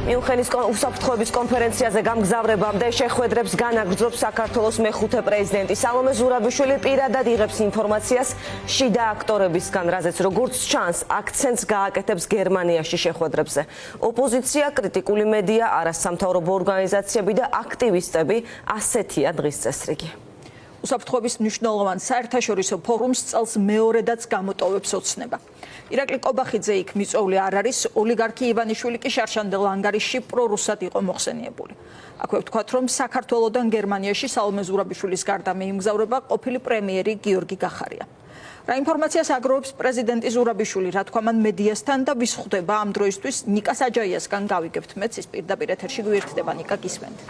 მიუნხენის უსაფრთხოების კონფერენციაზე გამგზავრებამდე შეხვედრებს განაგრძობს საქართველოს მეხუთე პრეზიდენტი. სალომე ზურაბიშვილი პირადად იღებს ინფორმაციას შიდა აქტორებისგან, რაზეც როგორც ჩანს, აქცენტს გააკეთებს გერმანიაში შეხვედრებზე. ოპოზიცია, კრიტიკული მედია, არასამთავრობო ორგანიზაციები და აქტივისტები ასეთია დღის წესრიგი. უსაფრთხოების მნიშვნელოვან საერთაშორისო ფორუმს წელს მეორედაც გამოტოვებს ოცნება. ირაკლი კობახიძე იქ მიწვეული არ არის, ოლიგარქი ივანიშვილი კი შარშანდელ ანგარიშში პრორუსად იყო მოხსენიებული. აქვე ვთქვათ, რომ საქართველოდან გერმანიაში სალომე ზურაბიშვილის გარდა მიემგზავრება ყოფილი პრემიერი გიორგი გახარია. რა ინფორმაციას აგროვებს პრეზიდენტი ზურაბიშვილი, რა თქვა მან მედიასთან და ვის ხვდება ამ დროისთვის ნიკა საჯაიასგან გავიგებთ მეც ის პირდაპირ ეთერში გვიერთდება. ნიკა, გისმენთ.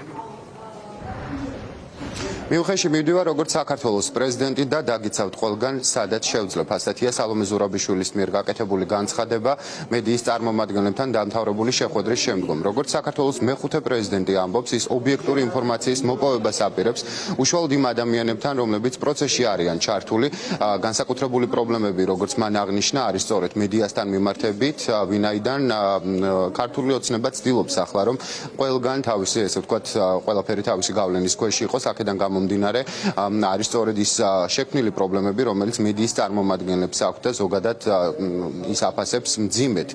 მიუნხენში მივდივარ როგორც საქართველოს პრეზიდენტი და დაგიცავთ ყველგან სადაც შევძლებ. ასეთია სალომე ზურაბიშვილის მიერ გაკეთებული განცხადება მედიის წარმომადგენლებთან დამთავრებული შეხვედრის შემდგომ. როგორც საქართველოს მეხუთე პრეზიდენტი ამბობს, ის ობიექტური ინფორმაციის მოპოვებას აპირებს უშუალოდ იმ ადამიანებთან, რომლებიც პროცესში არიან ჩართული. განსაკუთრებული პრობლემები, როგორც მან აღნიშნა, არის სწორედ მედიასთან მიმართებით, ვინაიდან ქართული ოცნება ცდილობს ახლა, რომ ყველგან თავისი, ესე ვთქვათ, ყველაფერი თავისი გავლენის ქვეშ იყოს, აქედან გამომდინარე არის სწორედ ის შექმნილი პრობლემები, რომელიც მედიის წარმომადგენლებს აქვს და ზოგადად ის აფასებს მძიმედ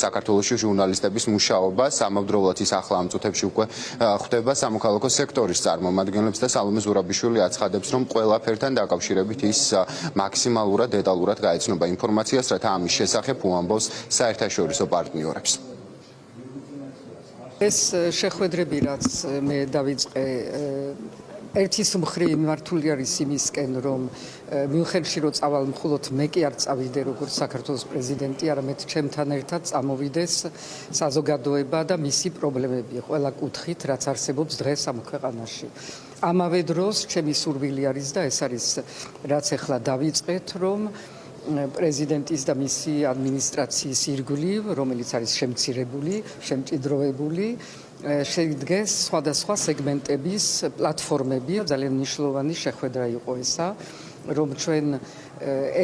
საქართველოში ჟურნალისტების მუშაობას. ამავდროულად ის ახლა ამ წუთებში უკვე ხვდება სამოქალაქო სექტორის წარმომადგენლებს და სალომე ზურაბიშვილი აცხადებს, რომ ყველაფერთან დაკავშირებით ის მაქსიმალურად დეტალურად გაეცნობა ინფორმაციას, რათა ამის შესახებ უამბობს საერთაშორისო პარტნიორებს. ეს შეხვედრები, რაც მე დავიწყე ერთის მხრივ მიმართული არის იმისკენ, რომ მიუნხენში რო წავალ მხოლოდ მე კი არ წავიდე როგორც საქართველოს პრეზიდენტი, არამედ ჩემთან ერთად წამოვიდეს საზოგადოება და მისი პრობლემები ყველა კუთხით, რაც არსებობს დღეს ამ ქვეყანაში. ამავე დროს ჩემი სურვილი არის და ეს არის რაც ახლა დავიწყეთ, რომ პრეზიდენტის და მისი ადმინისტრაციის ირგვლივ, რომელიც არის შემცირებული, შემჭიდროვებული, შედგეს სხვადასხვა სეგმენტების პლატფორმები. ძალიან მნიშვნელოვანი შეხვედრა იყო ესა, რომ ჩვენ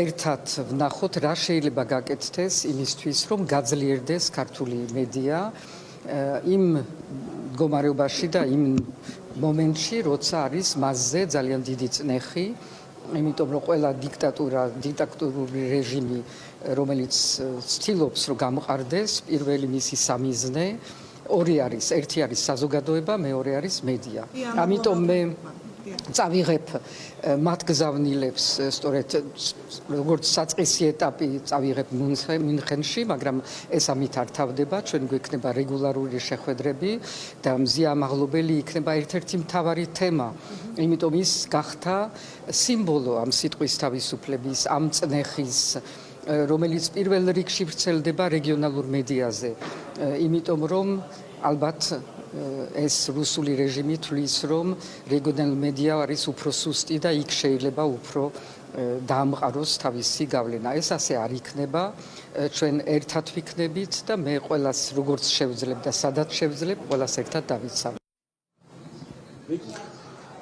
ერთად ვნახოთ, რა შეიძლება გაკეთდეს იმისთვის, რომ გაძლიერდეს ქართული მედია იმ მდგომარეობაში და იმ მომენტში, როცა არის მასზე ძალიან დიდი წნეხი, იმიტომ რომ ყველა დიქტატურული რეჟიმი, რომელიც ცდილობს, რომ გამყარდეს, პირველი მისი სამიზნე ორი არის, ერთი არის საზოგადოება, მეორე არის მედია. ამიტომ მე წავიღებ მათ გზავნილებს, სწორედ როგორც საწყისი ეტაპი წავიღებ მიუნხენში, მაგრამ ეს ამით არ თავდება, ჩვენ გვექნება რეგულარული შეხვედრები და მზიამაღლობელი იქნება ერთ-ერთი მთავარი თემა. იმიტომ ის გახდა სიმბოლო ამ სიტყვის თავისუფლების, ამ წნეხის, რომელიც პირველ რიგში ვრცელდება რეგიონალურ მედიაზე. იმიტომ რომ ალბათ ეს რუსული რეჟიმი თვლის, რომ რეგიონალური მედია არის უფრო სუსტი და იქ შეიძლება უფრო დაამყაროს თავისი გავლენა. ეს ასე არ იქნება. ჩვენ ერთად ვიქნებით და მე ყველას როგორც შევძლებ და სადაც შევძლებ, ყველას ერთად დავიცავ.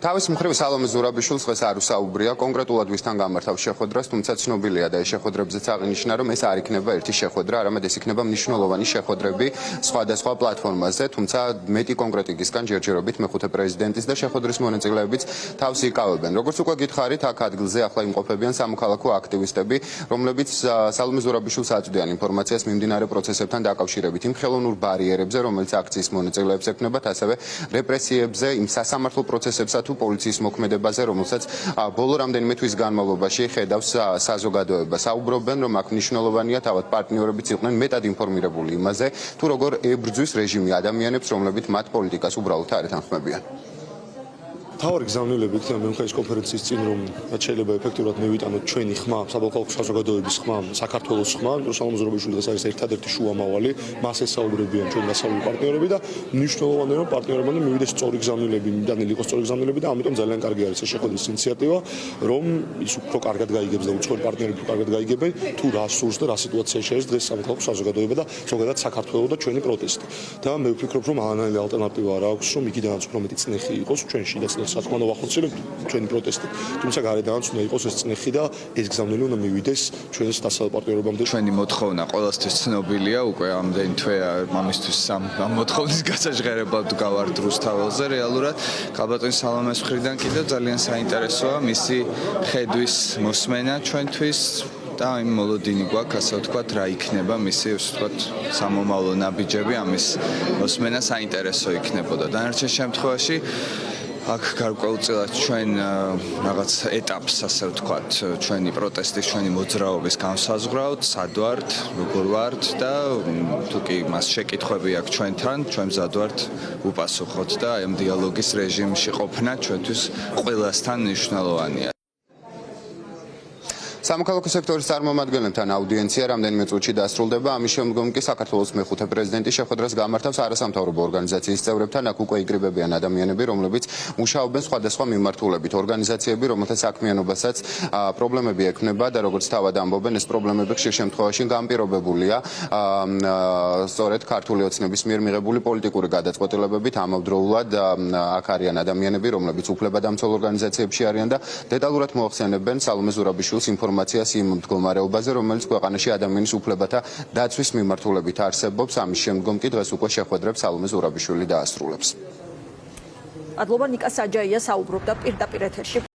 თავის მხრივ სალომე ზურაბიშვილს დღეს არ უსაუბრია კონკრეტულად ვისთან გამართავს შეხვედრას, თუმცა ცნობილია და ეს შეხვედრებზეც აღინიშნა, რომ ეს არ იქნება ერთი შეხვედრა, არამედ ეს იქნება მნიშვნელოვანი შეხვედრები სხვადასხვა პლატფორმაზე, თუმცა მეტი კონკრეტიკისგან ჯერჯერობით მეხუთე პრეზიდენტის და შეხვედრის მონაწილეებიც თავს იკავებენ. როგორც უკვე გითხარით, აქ ადგილზე ახლა იმყოფებიან სამოქალაქო აქტივისტები, რომლებიც სალომე ზურაბიშვილს აწვდიან ინფორმაციას მიმდინარე პროცესებთან დაკავშირებით, იმ ხელოვნურ ბარიერებზე, რომელიც აქციის მონაწილეებს ექნებათ, ასევე რეპრესიებზე, იმ სასამართლო პროცესებსა თუ პოლიციის მოქმედებაზე, რომელსაც ბოლო რამდენიმე თვის განმავლობაში ხედავს საზოგადოება. საუბრობენ, რომ აქ მნიშვნელოვანია თავად პარტნიორებიც იყვნენ მეტად ინფორმირებული იმაზე, თუ როგორ ებრძვის რეჟიმი ადამიანებს, რომლებიც მათ პოლიტიკას უბრალოდ არ ეთანხმებიან. თავარი გზავნილები იქნება მიუნხენის კონფერენციის წინ, რომ შეიძლება ეფექტურად მივიტანოთ ჩვენი ხმა, საბოლოო საზოგადოების ხმა, საქართველოს ხმა, სალომე ზურაბიშვილი დღეს არის ერთადერთი შუამავალი, მას ესაუბრებიან ჩვენ დასავლური პარტნიორები და მნიშვნელოვანია, რომ პარტნიორებმა მივიდეს სწორი გზავნილები, მიდანილი იყოს სწორი გზავნილები და ამიტომ ძალიან კარგი არის ეს შეხვედრის ინიციატივა, რომ ის უფრო კარგად გაიგებს და უცხოელი პარტნიორები უფრო კარგად გაიგებენ, თუ რა სურს და რა სიტუაციაში არის დღეს სამოქალაქო საზოგადოება და ზოგადად საქართველოს და ჩვენი პროტესტი. და მე ვფიქრობ, რომ ანალიზი ალტერნატივა არ აქვს, რომ იქიდანაც უფრო მეტი წნეხი იყოს ჩვენში და როდესაც თქვა ვახორციელებთ ჩვენი პროტესტი. თუმცა გარედანაც უნდა იყოს ეს წნეხი და ეს გზავნილი უნდა მივიდეს ჩვენს დასაპარტნიორობამდე. ჩვენი მოთხოვნა ყოველთვის ცნობილია, უკვე ამდენი თვე ამისთვის ამ მოთხოვნის გასაჟღერებლად გავართ რუსთაველზე. რეალურად ქალბატონის სალომეს მხრიდან კიდევ ძალიან საინტერესოა მისი ხედვის მოსმენა ჩვენთვის და იმ მოლოდინი გვაქვს, ასე ვთქვათ, რა იქნება მისი, ასე ვთქვათ, სამომავლო ნაბიჯები, ამის მოსმენა საინტერესო იქნებოდა. დანარჩენ შემთხვევაში აქ გარკვეულწილად ჩვენ რაღაც ეტაპს, ასე ვთქვათ, ჩვენი პროტესტის, ჩვენი მოძრაობის განსაზღვრავთ, სად ვართ, როგორ ვართ და თუ კი მას შეკითხვები აქვს ჩვენთან, ჩვენ მზად ვართ უპასუხოთ და ამ დიალოგის რეჟიმში ყოფნა ჩვენთვის ყველასთან მნიშვნელოვანია. სამოქალაქო სექტორის წარმომადგენლებთან აუდიენცია რამდენიმე წუთში დასრულდება. ამის შემდგომ კი საქართველოს მეხუთე პრეზიდენტი შეხვედრას გამართავს არასამთავრობო ორგანიზაციის წევრებთან. აქ უკვე იგრიბებიან ადამიანები, რომლებიც მუშაობენ სხვადასხვა მიმართულებით. ორგანიზაციები, რომელთა საქმიანობასაც პრობლემები ექმნება და როგორც თავად ამბობენ, ეს პრობლემები ხშირ შემთხვევაში განპირობებულია სწორედ ქართული ოცნების მიერ მიღებული პოლიტიკური გადაწყვეტილებებით. ამავდროულად აქ არიან ადამიანები, რომლებიც უფლებადამცველ ორგანიზაციებში არიან და დეტალურად მოახსენებენ სალომე ზურაბიშვილის ინფორმაციას იმ მდგომარეობაზე, რომელიც ქვეყანაში ადამიანის უფლებათა დაცვის მიმართულებით არსებობს. ამის შემდგომ კი დღეს უკვე შეხვედრებს სალომე ზურაბიშვილი დაასრულებს. ადლობა ნიკა საჯაია საუბრობდა პირდაპირ ეთერში.